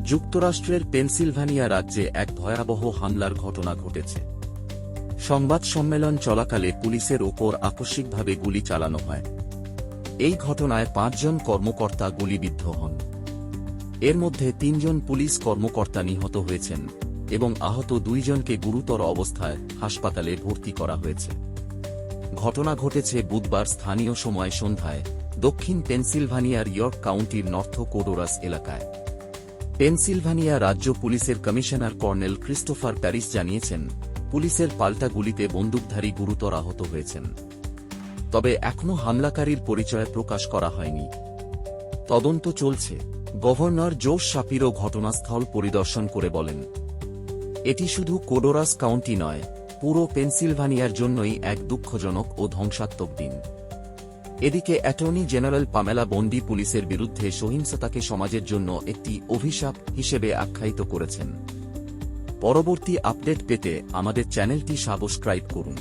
যুক্তরাষ্ট্রের পেনসিলভানিয়া রাজ্যে এক ভয়াবহ হামলার ঘটনা ঘটেছে। সংবাদ সম্মেলন চলাকালে পুলিশের ওপর আকস্মিকভাবে গুলি চালানো হয়। এই ঘটনায় ৫ জন কর্মকর্তা গুলিবিদ্ধ হন। এর মধ্যে ৩ জন পুলিশ কর্মকর্তা নিহত হয়েছেন এবং আহত ২ জনকে গুরুতর অবস্থায় হাসপাতালে ভর্তি করা হয়েছে। ঘটনা ঘটেছে বুধবার স্থানীয় সময় সন্ধ্যায় দক্ষিণ পেনসিলভানিয়ার ইয়র্ক কাউন্টির নর্থ কোডোরাস এলাকায়। পেনসিলভানিয়া রাজ্য পুলিশের কমিশনার কর্নেল ক্রিস্টোফার প্যারিস জানিয়েছেন, পুলিশের পাল্টা গুলিতে বন্দুকধারী গুরুতর আহত হয়েছেন। তবে এখনও হামলাকারীর পরিচয় প্রকাশ করা হয়নি। তদন্ত চলছে। গভর্নর জোশ শাপিরো ঘটনাস্থল পরিদর্শন করে বলেন, এটি শুধু কোডোরাস কাউন্টি নয়, পুরো পেনসিলভানিয়ার জন্যই এক দুঃখজনক ও ধ্বংসাত্মক দিন। এদিকে অ্যাটর্নি জেনারেল পামেলা বন্ডি পুলিশের বিরুদ্ধে সহিংসতাকে সমাজের জন্য একটি অভিশাপ হিসেবে আখ্যায়িত করেছেন। পরবর্তী আপডেট পেতে আমাদের চ্যানেলটি সাবস্ক্রাইব করুন।